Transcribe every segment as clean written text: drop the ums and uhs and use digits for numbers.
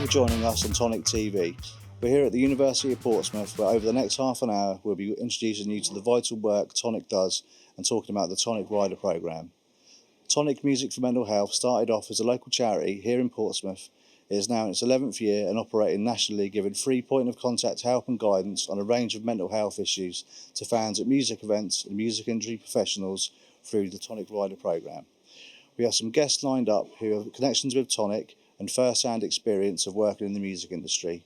for joining us on Tonic TV. We're here at the University of Portsmouth, where over the next half an hour we'll be introducing you to the vital work Tonic does and talking about the Tonic Rider programme. Tonic Music for Mental Health started off as a local charity here in Portsmouth. It is now in its 11th year and operating nationally, giving free point of contact help and guidance on a range of mental health issues to fans at music events and music industry professionals through the Tonic Rider programme. We have some guests lined up who have connections with Tonic and first-hand experience of working in the music industry.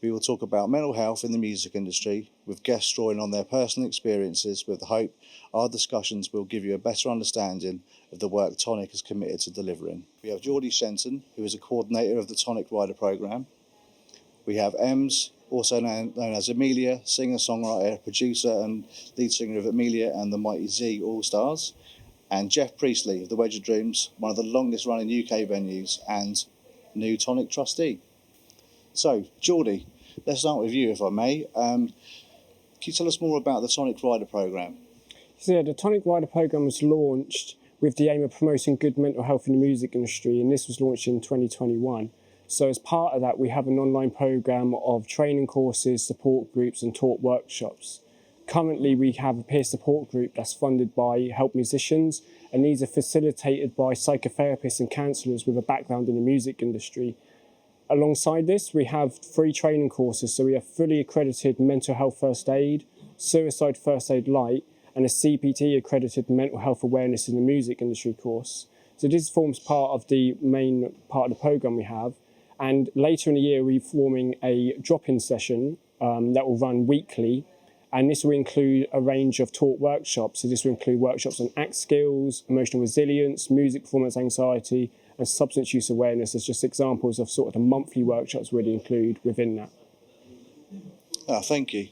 We will talk about mental health in the music industry, with guests drawing on their personal experiences, with the hope our discussions will give you a better understanding of the work Tonic is committed to delivering. We have Geordie Shenton, who is a coordinator of the Tonic Rider programme. We have Ems, also known as Amelia, singer-songwriter, producer and lead singer of Amelia and the Mighty Z All-Stars. And Jeff Priestley of the Wedger Dreams, one of the longest running UK venues and new Tonic trustee. So, Geordie, let's start with you if I may. Can you tell us more about the Tonic Rider programme? So yeah, the Tonic Rider programme was launched with the aim of promoting good mental health in the music industry, and this was launched in 2021. So as part of that, we have an online programme of training courses, support groups and talk workshops. Currently, we have a peer support group that's funded by Help Musicians, and these are facilitated by psychotherapists and counsellors with a background in the music industry. Alongside this, we have 3 training courses. So we have fully accredited mental health first aid, suicide first aid light, and a CPT accredited mental health awareness in the music industry course. So this forms part of the main part of the programme we have. And later in the year, we're forming a drop-in session that will run weekly. And this will include a range of talk workshops. So this will include workshops on ACT skills, emotional resilience, music performance anxiety, and substance use awareness as just examples of sort of the monthly workshops we'd include within that. Thank you.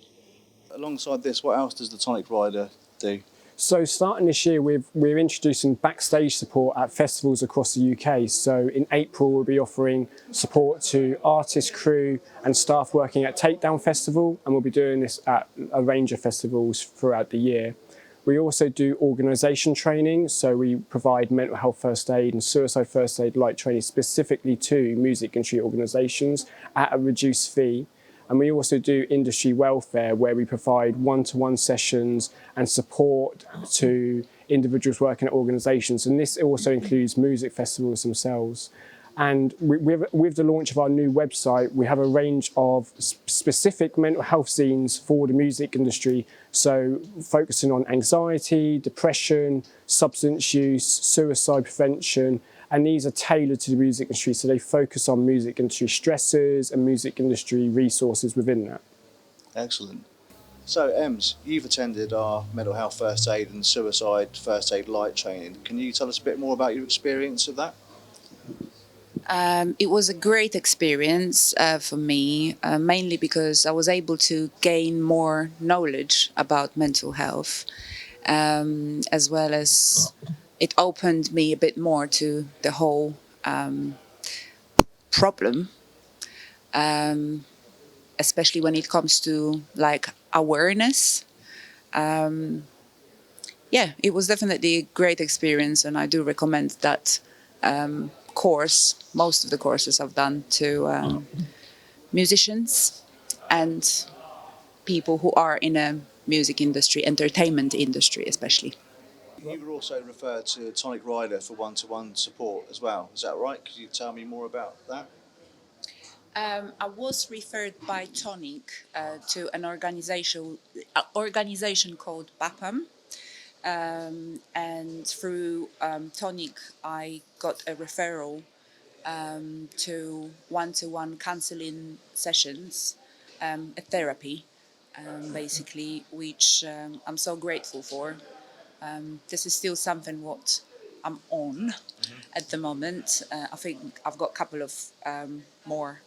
Alongside this, what else does the Tonic Rider do? So starting this year, we're introducing backstage support at festivals across the UK. So in April, we'll be offering support to artists, crew and staff working at Takedown Festival, and we'll be doing this at a range of festivals throughout the year. We also do organisation training, so we provide mental health first aid and suicide first aid light training specifically to music industry organisations at a reduced fee. And we also do industry welfare, where we provide one-to-one sessions and support to individuals working at organisations. And this also includes music festivals themselves. And with the launch of our new website, we have a range of specific mental health zines for the music industry. So focusing on anxiety, depression, substance use, suicide prevention, and these are tailored to the music industry, so they focus on music industry stressors and music industry resources within that. Excellent. So, Ems, you've attended our mental health first aid and suicide first aid light training. Can you tell us a bit more about your experience of that? It was a great experience for me, mainly because I was able to gain more knowledge about mental health, as well as it opened me a bit more to the whole problem, especially when it comes to like awareness. It was definitely a great experience, and I do recommend that course. Most of the courses I've done to musicians and people who are in a music industry, entertainment industry especially. You were also referred to Tonic Rider for one-to-one support as well. Is that right? Could you tell me more about that? I was referred by Tonic to an organization called BAPAM. And through Tonic, I got a referral to one-to-one counseling sessions, a therapy, basically, which I'm so grateful for. This is still something what I'm on at the moment. I think I've got a couple of more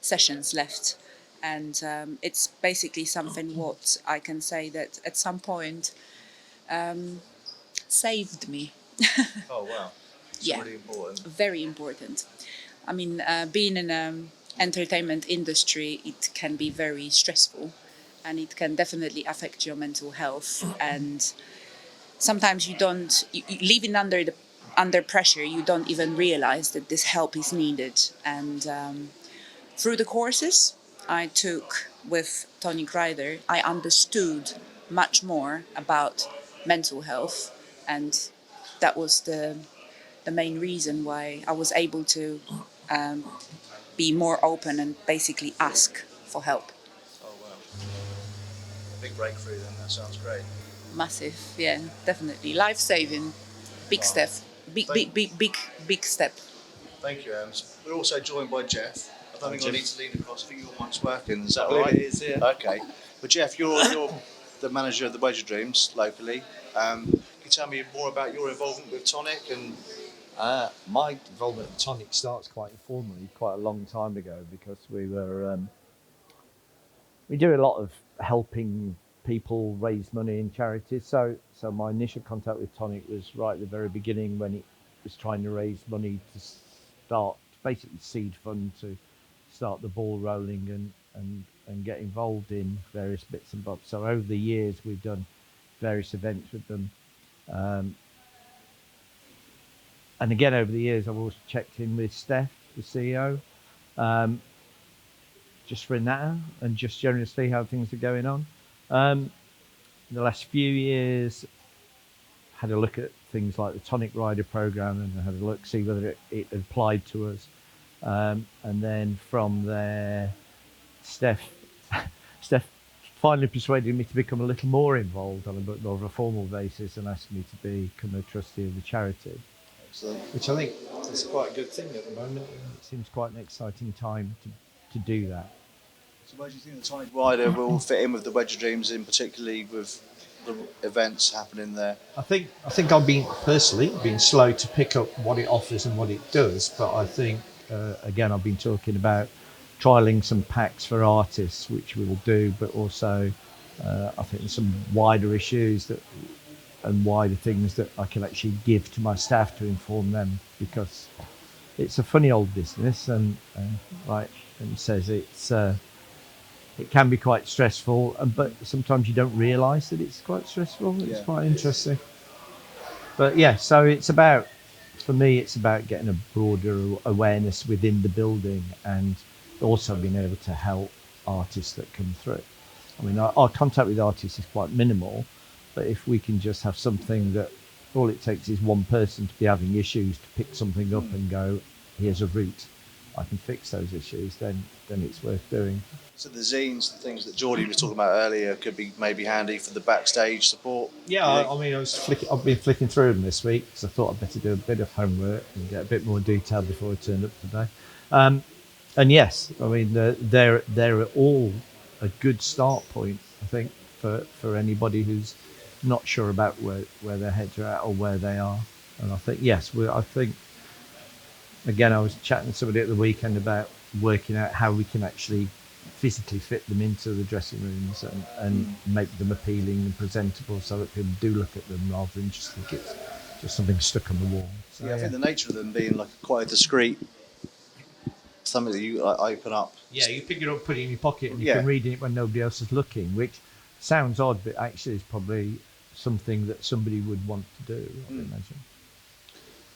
sessions left, and it's basically something what I can say that at some point saved me. Oh wow! It's really important. Very important. I mean, being in an entertainment industry, it can be very stressful, and it can definitely affect your mental health. And sometimes you living under pressure, you don't even realize that this help is needed. And through the courses I took with Tonic Rider, I understood much more about mental health, and that was the main reason why I was able to be more open and basically ask for help. Oh wow, big breakthrough then. That sounds great. Massive, yeah, definitely life saving, big step, big step. Thank you, Ems. We're also joined by Jeff. I don't think I need to lean across. I think your mic's working. Is that I all believe right? it is, yeah. Okay. But Jeff, you're the manager of the Wedge of Dreams locally. Can you tell me more about your involvement with Tonic and? My involvement in Tonic starts quite informally, quite a long time ago, because we do a lot of helping people raise money in charities. So my initial contact with Tonic was right at the very beginning when it was trying to raise money to start, basically seed fund to start the ball rolling and get involved in various bits and bobs. So over the years, we've done various events with them. And again, over the years, I've always checked in with Steph, the CEO, just for now and just generally see how things are going on. The last few years, had a look at things like the Tonic Rider program and had a look, see whether it applied to us. And then from there, Steph finally persuaded me to become a little more involved on a bit more of a formal basis and asked me to become a trustee of the charity. Excellent. Which I think is quite a good thing at the moment. It seems quite an exciting time to do that. So where do you think the Tonic Rider will fit in with the Wedge of Dreams, in particularly with the events happening there? I think I've been slow to pick up what it offers and what it does, but I think again I've been talking about trialing some packs for artists, which we will do, but also I think there's some wider issues and wider things that I can actually give to my staff to inform them, because it's a funny old business, and like Em says, it can be quite stressful, but sometimes you don't realise that it's quite stressful. It's quite interesting. But yeah, so for me, it's about getting a broader awareness within the building and also being able to help artists that come through. I mean, our contact with artists is quite minimal, but if we can just have something that all it takes is one person to be having issues to pick something up and go, here's a route, I can fix those issues, then it's worth doing. So the zines, the things that Geordie was talking about earlier, could be maybe handy for the backstage support. Yeah, I mean, I've been flicking through them this week because I thought I'd better do a bit of homework and get a bit more detail before I turned up today. And yes, I mean, they're all a good start point, I think, for anybody who's not sure about where their heads are at or where they are. And I think, yes, I think, again, I was chatting to somebody at the weekend about working out how we can actually physically fit them into the dressing rooms and make them appealing and presentable so that people do look at them rather than just think it's just something stuck on the wall. So, I think the nature of them being like quite a discreet, something that you open up. Yeah, you pick it up, put it in your pocket, and you can read it when nobody else is looking, which sounds odd, but actually is probably something that somebody would want to do, I imagine.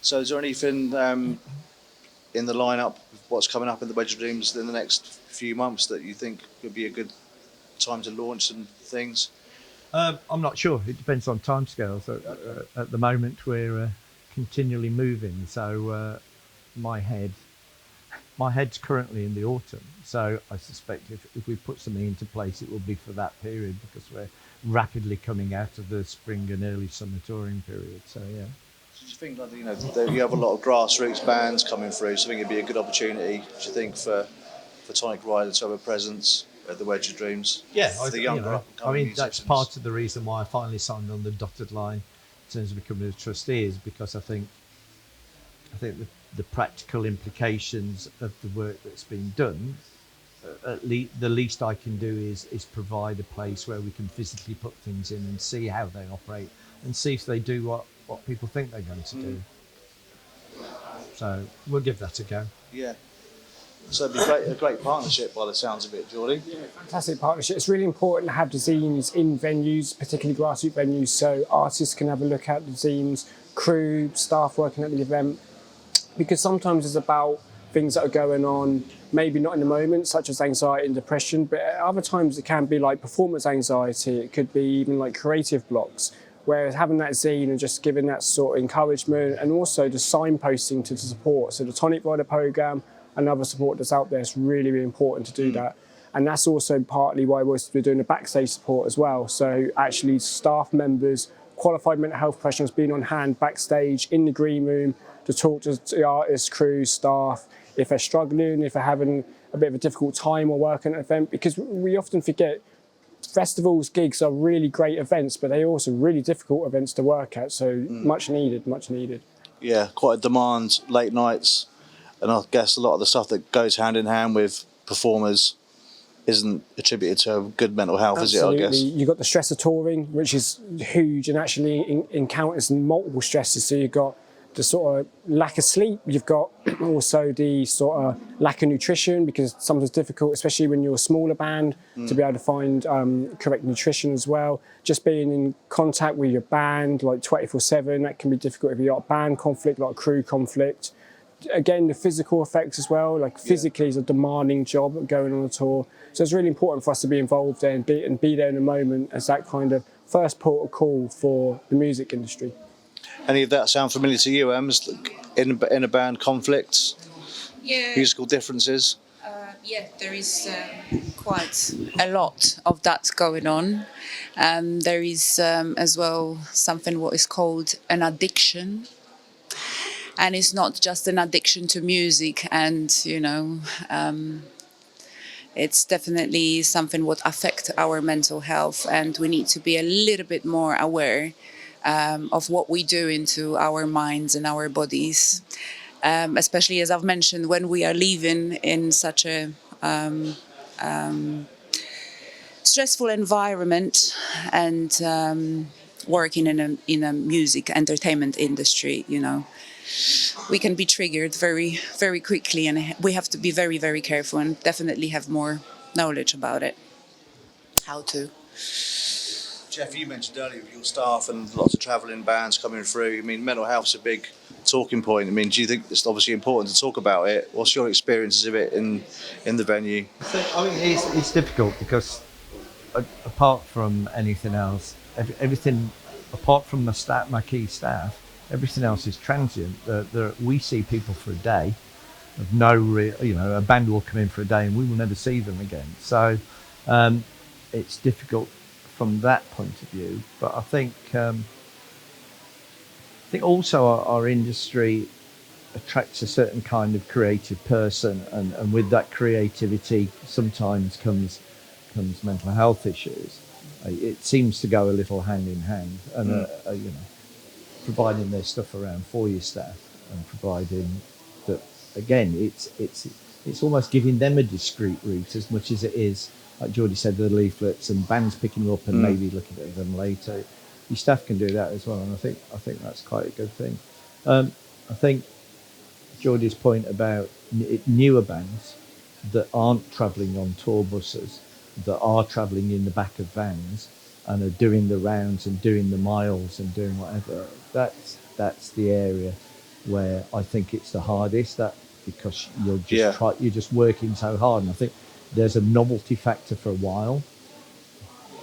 So is there anything in the lineup, what's coming up in the Wedge of Dreams in the next few months that you think would be a good time to launch some things? I'm not sure. It depends on timescales. At the moment, we're continually moving, so my head's currently in the autumn. So I suspect if we put something into place, it will be for that period, because we're rapidly coming out of the spring and early summer touring period. So yeah. Do you think that you have a lot of grassroots bands coming through? So I think it'd be a good opportunity, do you think, for Tonic Rider to have a presence at the Wedge of Dreams? Yeah, for the younger up-and-coming musicians? That's part of the reason why I finally signed on the dotted line in terms of becoming a trustee, is because I think the practical implications of the work that's been done, the least I can do is provide a place where we can physically put things in and see how they operate and see if they do what people think they're going to do. So we'll give that a go. Yeah. So it'd be a great partnership by the sounds of it, Geordie. Yeah, fantastic partnership. It's really important to have the zines in venues, particularly grassroots venues, so artists can have a look at the zines, crew, staff working at the event, because sometimes it's about things that are going on, maybe not in the moment, such as anxiety and depression, but at other times it can be like performance anxiety, it could be even like creative blocks. Whereas having that zine and just giving that sort of encouragement and also the signposting to the support. So the Tonic Rider program and other support that's out there is really, really important to do that. And that's also partly why we're doing the backstage support as well. So actually staff members, qualified mental health professionals being on hand backstage in the green room to talk to the artists, crew, staff, if they're struggling, if they're having a bit of a difficult time or working at an event, because we often forget festivals, gigs are really great events, but they're also really difficult events to work at. So much needed, much needed. Yeah, quite a demand, late nights, and I guess a lot of the stuff that goes hand in hand with performers isn't attributed to good mental health, Absolutely. is it, I guess? You've got the stress of touring, which is huge and actually encounters multiple stresses. So you've got the sort of lack of sleep, you've got also the sort of lack of nutrition, because sometimes it's difficult, especially when you're a smaller band, to be able to find correct nutrition as well. Just being in contact with your band like 24/7, that can be difficult if you've got a band conflict, like a crew conflict. Again, the physical effects as well, like physically is a demanding job going on a tour. So it's really important for us to be involved there and be there in the moment as that kind of first port of call for the music industry. Any of that sound familiar to you, Ems? In a band, conflicts, Yeah. musical differences? Yeah, there is quite a lot of that going on. There is as well something what is called an addiction. And it's not just an addiction to music, and it's definitely something what affects our mental health, and we need to be a little bit more aware of what we do into our minds and our bodies. Especially as I've mentioned, when we are living in such a stressful environment and working in a music entertainment industry, we can be triggered very, very quickly, and we have to be very, very careful and definitely have more knowledge about it. How to. Jeff, you mentioned earlier with your staff and lots of travelling bands coming through. I mean, mental health's a big talking point. I mean, do you think it's obviously important to talk about it? What's your experiences of it in the venue? I mean, it's difficult because apart from anything else, everything apart from my key staff, everything else is transient. We see people for a day, of no real, a band will come in for a day and we will never see them again. So it's difficult from that point of view. But I think also our industry attracts a certain kind of creative person, and with that creativity sometimes comes mental health issues. It seems to go a little hand in hand, and providing their stuff around for your staff and providing that, again, it's almost giving them a discreet route as much as it is, like Geordie said, the leaflets and bands picking them up and maybe looking at them later. Your staff can do that as well, and I think that's quite a good thing. I think Geordie's point about newer bands that aren't travelling on tour buses, that are travelling in the back of vans and are doing the rounds and doing the miles and doing whatever, that's the area where I think it's the hardest, that because you're just working so hard. And I think there's a novelty factor for a while,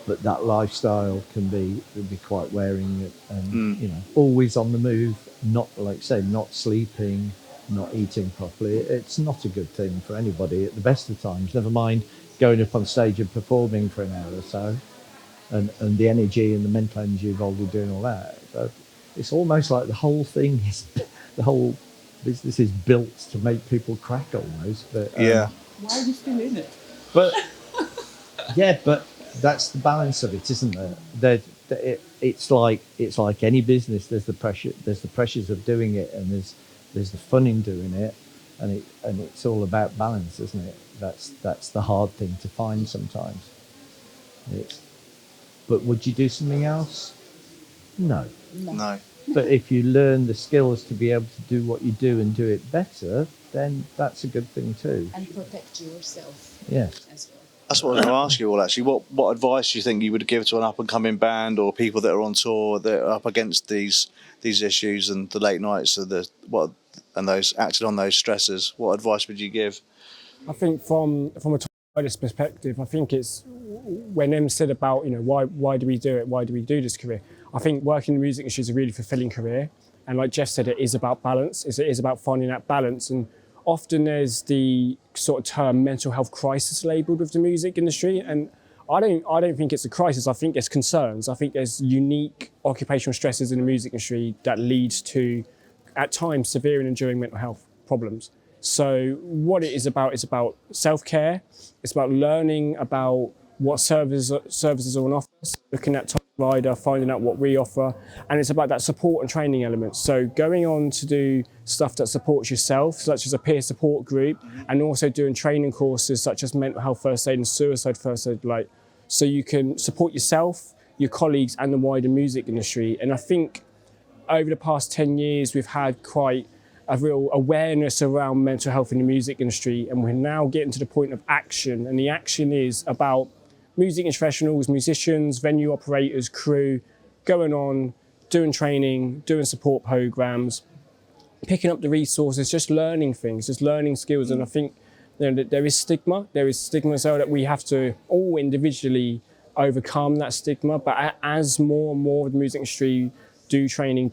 but that lifestyle can be quite wearing, and always on the move, not, like say, not sleeping, not eating properly. It's not a good thing for anybody at the best of times, never mind going up on stage and performing for an hour or so, and the energy and the mental energy involved with doing all that. So it's almost like the whole business is built to make people crack almost. But Yeah. Why are we still in it? But yeah, but that's the balance of it, isn't there? It's like any business. There's the pressures of doing it, and there's the fun in doing it, and it's all about balance, isn't it? That's the hard thing to find sometimes. But would you do something else? No. But if you learn the skills to be able to do what you do and do it better, then that's a good thing too. And protect yourself. Yeah. As well. That's what I was going to ask you all, actually. What advice do you think you would give to an up-and-coming band or people that are on tour that are up against these issues and the late nights, or the and those acted on those stresses, what advice would you give? I think from a artist perspective, I think it's when Em said about, you know, why do we do it? Why do we do this career? I think working in the music industry is a really fulfilling career. And like Jeff said, it is about balance. It is about finding that balance. And often there's the sort of term mental health crisis labelled with the music industry. And I don't think it's a crisis. I think there's concerns. I think there's unique occupational stresses in the music industry that leads to, at times, severe and enduring mental health problems. So what it is about self-care. It's about learning about what services are on offer, looking at Tonic Rider, finding out what we offer, and it's about that support and training element. So going on to do stuff that supports yourself, such as a peer support group, and also doing training courses such as mental health first aid and suicide first aid, so you can support yourself, your colleagues, and the wider music industry. And I think over the past 10 years, we've had quite a real awareness around mental health in the music industry, and we're now getting to the point of action. And the action is about music professionals, musicians, venue operators, crew, going on, doing training, doing support programs, picking up the resources, just learning things, just learning skills. And I think, you know, there is stigma so that we have to all individually overcome that stigma. But as more and more of the music industry do training,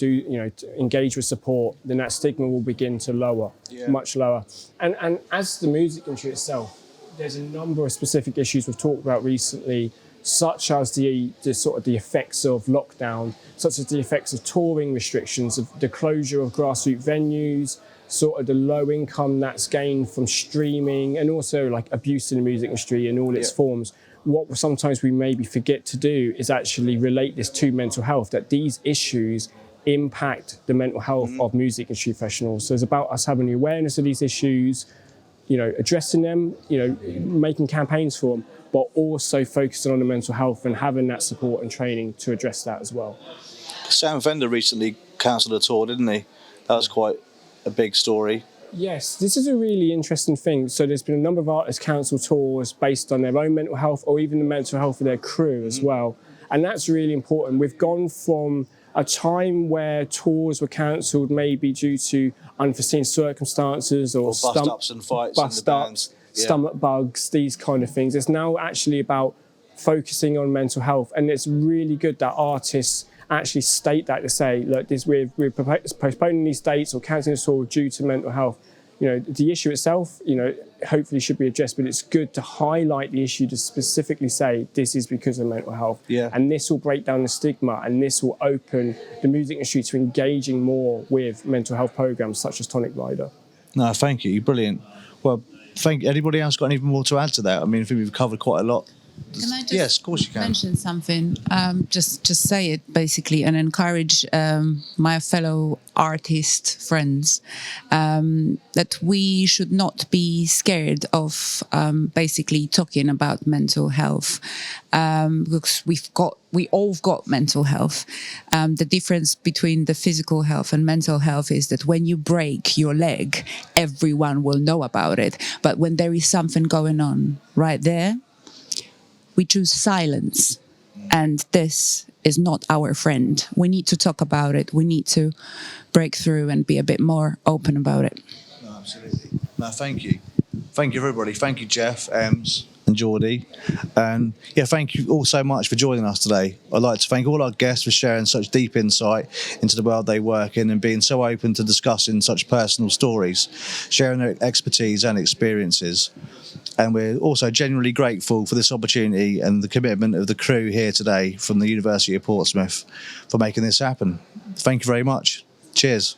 engage with support, then that stigma will begin to lower, much lower. And as the music industry itself, there's a number of specific issues we've talked about recently, such as the effects of lockdown, such as the effects of touring restrictions, of the closure of grassroots venues, sort of the low income that's gained from streaming, and also like abuse in the music industry in all its forms. What sometimes we maybe forget to do is actually relate this to mental health, that these issues impact the mental health of music industry professionals. So it's about us having the awareness of these issues, addressing them, making campaigns for them, but also focusing on the mental health and having that support and training to address that as well. Sam Fender recently cancelled a tour, didn't he? That was quite a big story. Yes, this is a really interesting thing. So there's been a number of artists cancel tours based on their own mental health or even the mental health of their crew as well. And that's really important. We've gone from a time where tours were cancelled maybe due to unforeseen circumstances or bust-ups and fights in the bands. Stomach bugs, these kind of things. It's now actually about focusing on mental health. And it's really good that artists actually state that, to say, look, we're postponing these dates or cancelling this tour due to mental health. The issue itself, hopefully should be addressed, but it's good to highlight the issue, to specifically say this is because of mental health. And this will break down the stigma, and this will open the music industry to engaging more with mental health programs such as Tonic Rider. No, thank you. Brilliant. Well, anybody else got anything more to add to that? I mean, I think we've covered quite a lot. Can I just yes, of course you can. mention something? Just say it basically, and encourage my fellow artist friends that we should not be scared of basically talking about mental health, because we all got mental health. The difference between the physical health and mental health is that when you break your leg, everyone will know about it. But when there is something going on right there, we choose silence, and this is not our friend. We need to talk about it. We need to break through and be a bit more open about it. No, absolutely. No, thank you. Thank you, everybody. Thank you, Jeff, Ems, and Geordie. And thank you all so much for joining us today. I'd like to thank all our guests for sharing such deep insight into the world they work in and being so open to discussing such personal stories, sharing their expertise and experiences. And we're also genuinely grateful for this opportunity and the commitment of the crew here today from the University of Portsmouth for making this happen. Thank you very much. Cheers.